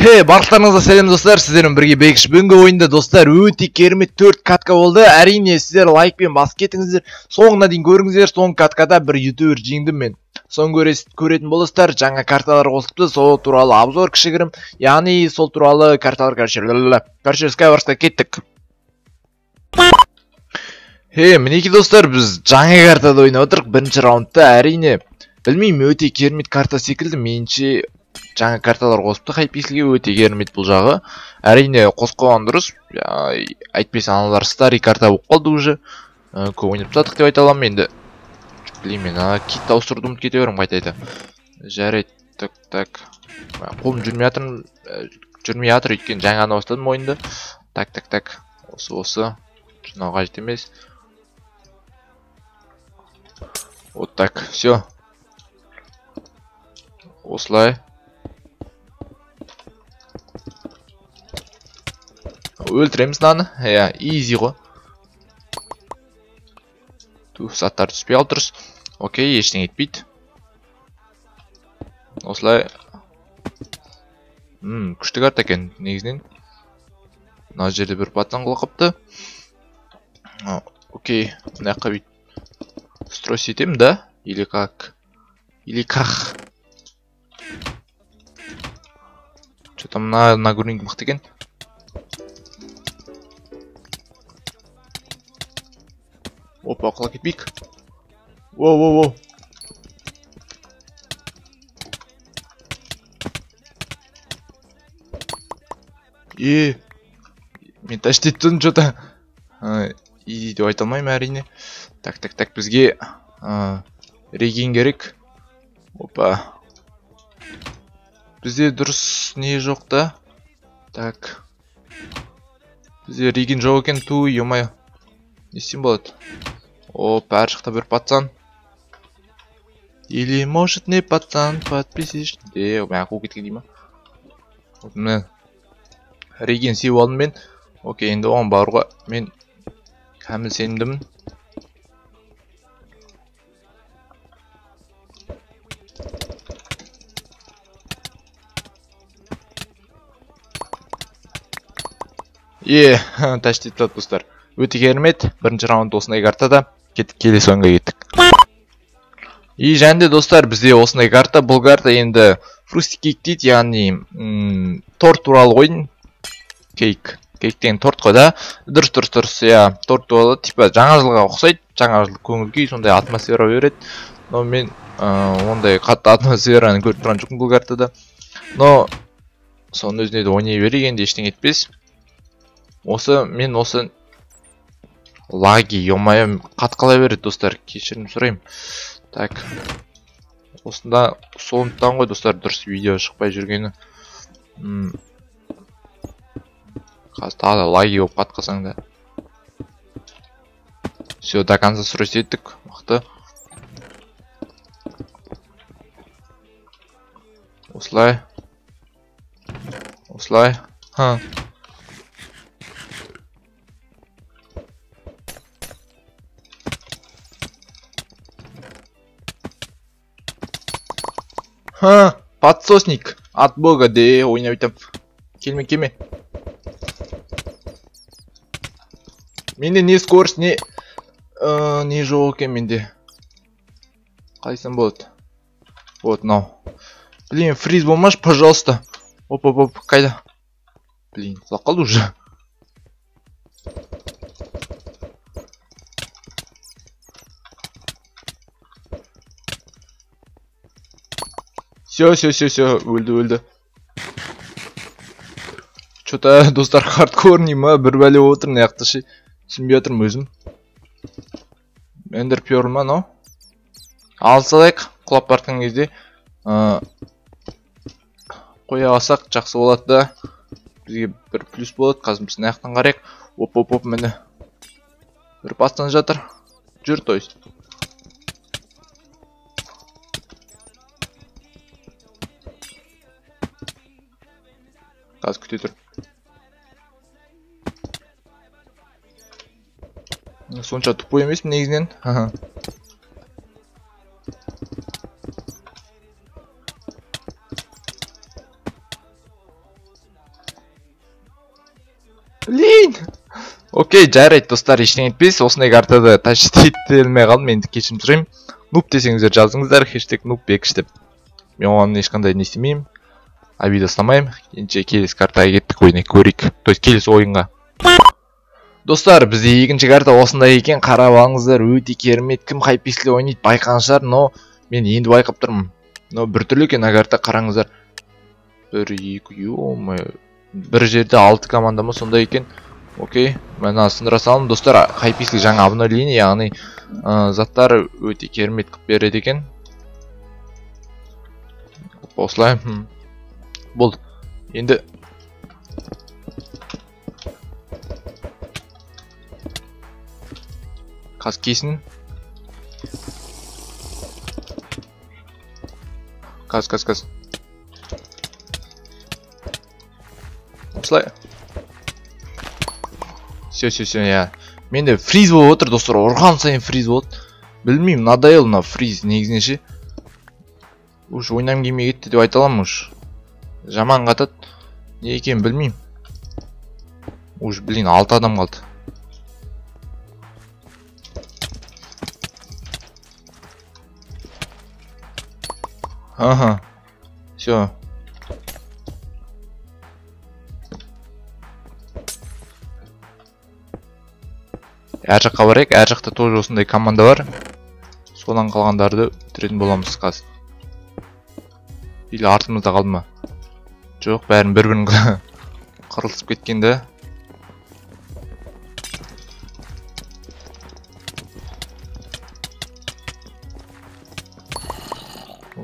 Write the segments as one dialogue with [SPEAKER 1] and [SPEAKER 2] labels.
[SPEAKER 1] Барлықтарыңызға сәлем достар, сіздермен бірге бекіш. Бүгінгі ойында достар өте керемет 4 катка болды. Әрине сіздер лайкпен басып кетіңіздер. Соңына дейін көріңіздер. Соңғы каткада бір ютубер жеңдім мен. Соны көретін болыстар, жаңа карталар қосыпты, сол туралы обзор кішігірім. Яғни сол туралы карталар короче, Skywars-қа кеттік. Мінеки достар, біз жаңа картада ойнап отырық. Бірінші раундта әрине білмеймін, өте керемет карта секілді. Меніңше жаңа карталар қосыпты, хайпесілге өте керемет бұл жағы. Әрине қосқоған дұрыс. Айтпесе аналар старый карта болып қалды уже. Көп ойнап тастадық деп айта аламын енді. Білеймін, кит ауыстырдым кете берем қайта. Жарайды, так. Қолым жүрмей жатыр, өйткені жаңаны бастадым ойынды. Так. Осы. Жинау қажет емес. Вот так, все. Осылай. Өлтіреміз наны. Easy ғой. Саттар түспей ал тұрыс. Окей, ештеңе етпейді. Осылай. Күшті карта екен негізінен. Мына жерде бір патсан құлақыпты. Окей, мына жаққа бүйт. Стройс етем, да? Или как? Что-то мына көрінген мықты екен. Опа, құлақ кетпейік. Воу. Мен тәштет тұдым что-то. Изи деп айта алмаймын әрине. Так, бізге реген керек. Опа. Бізде дұрыс не жоқ та. Так. Бізде реген жоқ екен, ё-моё. Не істейм болады? Опа, әр жақта бір патсан. Или может не патсан, подписишь. Мә қу кеткен дейма. Мә. Реген сеу алдым мен. Окей, енді оған баруға мен кәміл сенімдімін. Тәштет тат достар. Өте керемет. Бірінші раунд осындай картада. Келесі ойынға кеттік. Және достар, бізде осындай карта. Бұл карта енді Frosty Cake дейді, яғни торт туралы ойын. Кейктен торт қой да. Дұрыс, торт туралы. Типа жаңа жылға ұқсайды. Жаңа жыл көңіл күй, сондай атмосфера береді. Но мен ондай қатты атмосфераны көріп тұрған жоқпын бұл картада. Но соның өзіне де ойнай берген де ештеңе етпес. Мен осы лаги, ё-моё, қатқала береді достар, кешірім сұрайым. Так. Осында солымттан ғой достар, дұрыс видео шықпай жүргені. Қазір тағы да лаги болып қатқасаң да. Все, до конца сұрайсы еттік. Мықты. Осылай. Подсосник. От бога, де ойнап айтам. Келме. Менде не скорость, не жоқ екен менде. Қайсын болады? Вот, мынау. Блин, фриз болмаш, пожалуйста. Оп, қайда? Блин, құлап қалды уже. Все, өлді. Что-то достар хардкорный ма, бір бәле отыр, неяқты шей. Түсінбей отырмын өзім. Эндер пёр ма, но? Алсалайық, құлап бартқан кезде. Қоя алсақ, жақсы болады да. Бізге бір плюс болады, қазір біз неяқтан қарайық. Оп, мені. Бір пастан жатыр. Жүр, то есть. Қазір күте тұр. Сонша тупой емеспін негізінен. Блин. Окей, жарайды достар, ештеңе етпейсіз. Осындай картада тәжітелмей қалдым, енді кешірім сұраймын. Нуб десеңіздер жазыңыздар, хэштег нуб бекіш деп. Мен оған ешқандай не істемеймін. Обида ұстамаймын. Енді келесі картаға кеттік, ойына көрейік. То есть келесі ойынға. Достар, бізде екінші карта осындай екен, қарап алыңыздар, өте керемет. Кім хайпиксель ойнайды байқаған шығар, но мен енді байқап тұрмын. Но бір түрлі екен карта, қараңыздар. 1 2 бір жерде 6 команда ма сондай екен. Окей, мен сындыра салым. Достар, хайпиксель жаңа обновление, яғни заттар өте керемет қып береді екен. Осылай. Болды. Енді қаз кейсін. Қаз. Осылай. Все, я. Менде фриз болып отыр, достар, ұрған сайын фриз болады. Білмеймін, надоел мына фриз негізінен ше. Уж ойнам келмей кетті деп айта аламын уж. Жаман қатады. Не екен білмеймін. Уж, блин, 6 адам қалды. Ага. Все. Әр жаққа барайық, әр жақта тоже осындай команда бар. Содан қалғандарды бітіретін боламыз қазір. Или артымызда қалды ма? Жоқ, бәрін бір-бірін қырылысып кеткенде.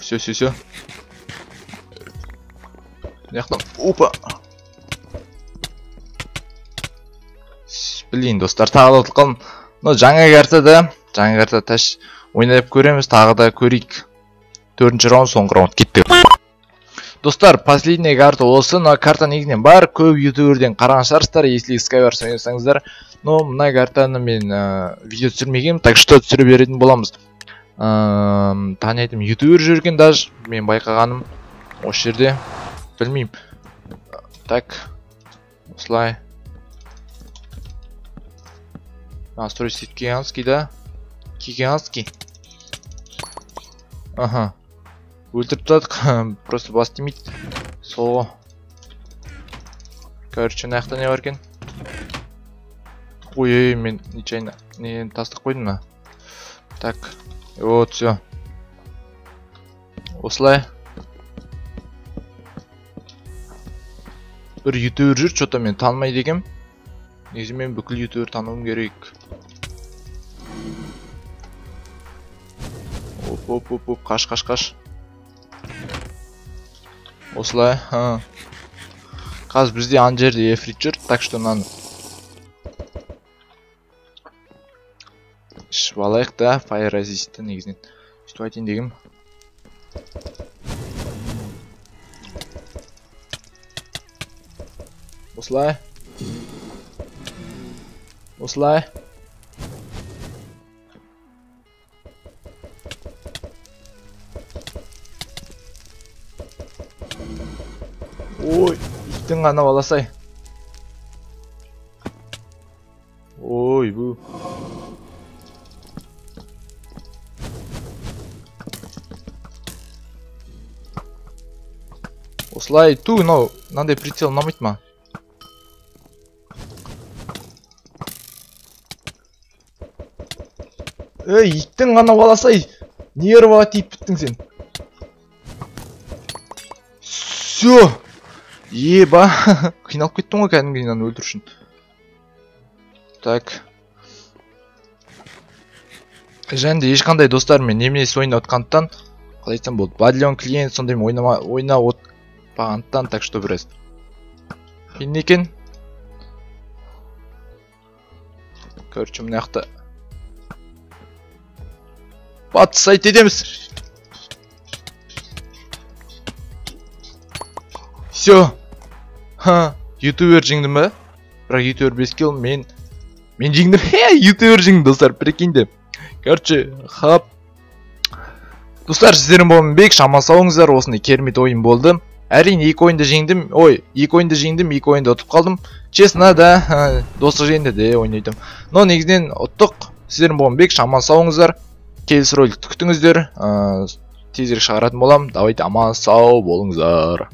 [SPEAKER 1] Все. Яқтан, опа. Блин, достар, тағы да ұтылған. Но жаңа карта тәш ойнап көреміз, тағы да көрейік. 4-ші раунд, соңғы раунд кетті. Достар, последняя карта осы, но карта негізінен бар, көп ютуберден қараған шығарсыздар, если Skywars ойнасаңыздар. Но мына картаны мен видео түсірмегенмін, так что түсіре беретін боламыз. Танитым ютубер жүрген даже, мен байқағаным осы жерде, білмеймін. Так, осылай. Настройся Киганский, да? Киганский. Ага. Өлтіріп тұтадық, просто бас демейді. Солға. Короче, наяқта не бар екен? Ой, мен нечайно не тастық қойдым на. Так, вот, все. Осылай. Бір ютубер жүр, что-то мен танымайды екем. Негізі мен бүкіл ютубер тануым керек. Оп, қаш. Осылай, қазір бізде ан жерде ефрит жүр, так что наны ішіп алайық да, fire resist'ті негізінен сөйтіп айтайын дегім. Осылай. Ой, иттің ғана баласай. Ой, бұл. Осылай, ту, но, мынандай прицел ұнамайды ма? Эй, иттің ғана баласай. Нерваға тиіп біттің сен. Всё. Еба, қиналып кеттің ғой кәдімгідей мынаны өлтіру үшін. Так. Және де ешқандай достар мен неменесі ойнап отқандықтан, қалай айтсам болды, Бадлион клиент сондай ойнап отпағандықтан, так что біраз. Кейін не екен? Короче, мына жақта батыс сайт етеміз. Все. Ютубер жеңдім ба? Бірақ ютубер 5 килл, мен жеңдім. Ютубер жеңдім, достар, прикиньте. Короче, хап. Достар, сіздердің болым бек, шама сауыңыздар, осындай керемет ойын болды. Әрине 2 ойынды жеңдім. Ой, 2 ойынды жеңдім, 2 ойында ұтып қалдым. Честно, да, достық жайында де ойнайтым. Но негізінен ұттық. Сіздердің болған бек аман сауыңыздар. Келесі роликті күтіңіздер. Тезірек шығаратын болам. Давайте аман сау болыңыздар.